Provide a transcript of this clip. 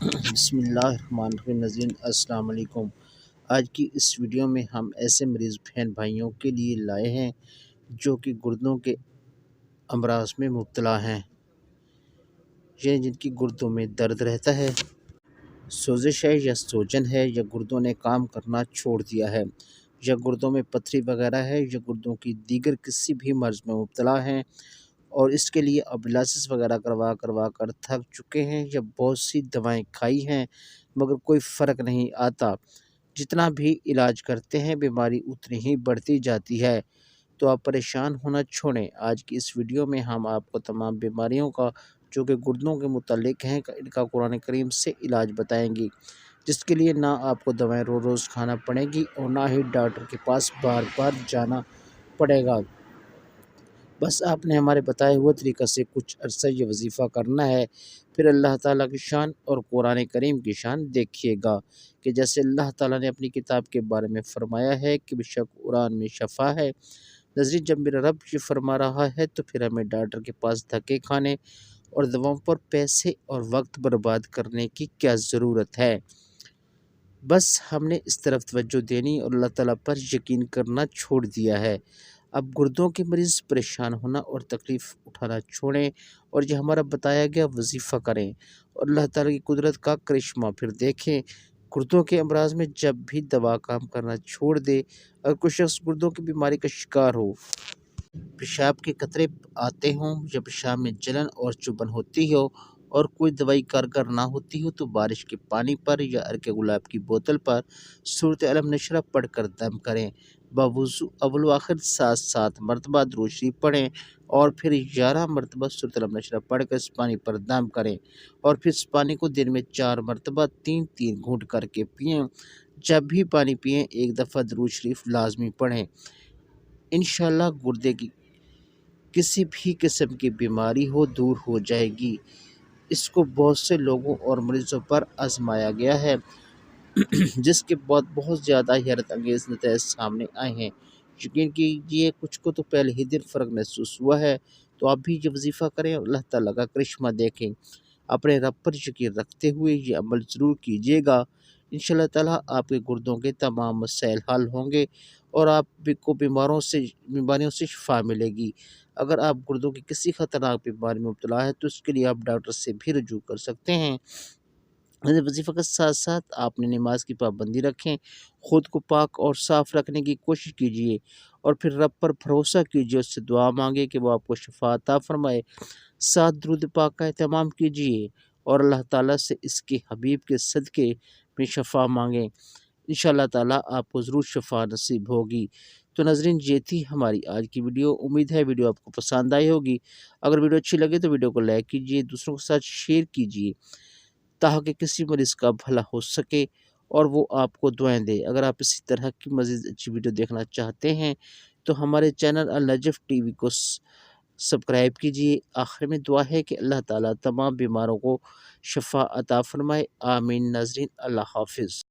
بسم اللہ الرحمن الرحیم ناظرین السلام علیکم۔ آج کی اس ویڈیو میں ہم ایسے مریض بہن بھائیوں کے لیے لائے ہیں جو کہ گردوں کے امراض میں مبتلا ہیں، یعنی جن کی گردوں میں درد رہتا ہے، سوزش ہے یا سوجن ہے، یا گردوں نے کام کرنا چھوڑ دیا ہے، یا گردوں میں پتھری وغیرہ ہے، یا گردوں کی دیگر کسی بھی مرض میں مبتلا ہیں اور اس کے لیے اب لاسس وغیرہ کروا کر تھک چکے ہیں، یا بہت سی دوائیں کھائی ہیں مگر کوئی فرق نہیں آتا، جتنا بھی علاج کرتے ہیں بیماری اتنی ہی بڑھتی جاتی ہے۔ تو آپ پریشان ہونا چھوڑیں۔ آج کی اس ویڈیو میں ہم آپ کو تمام بیماریوں کا جو کہ گردوں کے متعلق ہیں ان کا قرآن کریم سے علاج بتائیں گی، جس کے لیے نہ آپ کو دوائیں روز کھانا پڑے گی اور نہ ہی ڈاکٹر کے پاس بار بار جانا پڑے گا۔ بس آپ نے ہمارے بتائے ہوئے طریقہ سے کچھ عرصہ یہ وظیفہ کرنا ہے، پھر اللہ تعالیٰ کی شان اور قرآن کریم کی شان دیکھیے گا کہ جیسے اللہ تعالیٰ نے اپنی کتاب کے بارے میں فرمایا ہے کہ بے شک قرآن میں شفا ہے۔ نظری جب میرا رب یہ فرما رہا ہے تو پھر ہمیں ڈاکٹر کے پاس دھکے کھانے اور دواؤں پر پیسے اور وقت برباد کرنے کی کیا ضرورت ہے؟ بس ہم نے اس طرف توجہ دینی اور اللہ تعالیٰ پر یقین کرنا چھوڑ دیا ہے۔ اب گردوں کے مریض پریشان ہونا اور تکلیف اٹھانا چھوڑیں اور یہ ہمارا بتایا گیا وظیفہ کریں اور اللہ تعالیٰ کی قدرت کا کرشمہ پھر دیکھیں۔ گردوں کے امراض میں جب بھی دوا کام کرنا چھوڑ دے، اگر کوئی شخص گردوں کی بیماری کا شکار ہو، پیشاب کے قطرے آتے ہوں یا پیشاب میں جلن اور چبھن ہوتی ہو اور کوئی دوائی کارگر نہ ہوتی ہو تو بارش کے پانی پر یا عرق گلاب کی بوتل پر سورۃ علم نشرہ پڑھ کر دم کریں، باوضو اول و آخر 7 مرتبہ درود شریف پڑھیں اور پھر 11 مرتبہ سورۃ علم نشرہ پڑھ کر اس پانی پر دم کریں اور پھر اس پانی کو دن میں 4 مرتبہ 3 گھونٹ کر کے پئیں۔ جب بھی پانی پئیں ایک دفعہ درود شریف لازمی پڑھیں۔ انشاءاللہ گردے کی کسی بھی قسم کی بیماری ہو دور ہو جائے گی۔ اس کو بہت سے لوگوں اور مریضوں پر آزمایا گیا ہے جس کے بعد بہت زیادہ حیرت انگیز نتائج سامنے آئے ہیں۔ یقین کیجیے کچھ کو تو پہلے ہی دن فرق محسوس ہوا ہے، تو آپ بھی یہ وظیفہ کریں اور اللہ تعالیٰ کا کرشمہ دیکھیں۔ اپنے رب پر یقین رکھتے ہوئے یہ عمل ضرور کیجیے گا، انشاءاللہ تعالیٰ آپ کے گردوں کے تمام مسائل حل ہوں گے اور آپ کو بیماریوں سے شفا ملے گی۔ اگر آپ گردوں کی کسی خطرناک بیماری میں مبتلا ہے تو اس کے لیے آپ ڈاکٹر سے بھی رجوع کر سکتے ہیں۔ وظیفہ کے ساتھ ساتھ آپ نے نماز کی پابندی رکھیں، خود کو پاک اور صاف رکھنے کی کوشش کیجیے اور پھر رب پر بھروسہ کیجیے، اس سے دعا مانگے کہ وہ آپ کو شفا عطا فرمائے۔ ساتھ درود پاک کا اہتمام کیجیے اور اللہ تعالیٰ سے اس کے حبیب کے صدقے میں شفا مانگیں، انشاءاللہ تعالیٰ آپ کو ضرور شفا نصیب ہوگی۔ تو ناظرین یہ تھی ہماری آج کی ویڈیو، امید ہے ویڈیو آپ کو پسند آئی ہوگی۔ اگر ویڈیو اچھی لگے تو ویڈیو کو لائک کیجیے، دوسروں کے ساتھ شیئر کیجیے تاکہ کسی مریض کا بھلا ہو سکے اور وہ آپ کو دعائیں دے۔ اگر آپ اسی طرح کی مزید اچھی ویڈیو دیکھنا چاہتے ہیں تو ہمارے چینل النجف ٹی وی کو سبسکرائب کیجیے۔ آخر میں دعا ہے کہ اللہ تعالیٰ تمام بیماروں کو شفا عطا فرمائے، آمین۔ ناظرین اللہ حافظ۔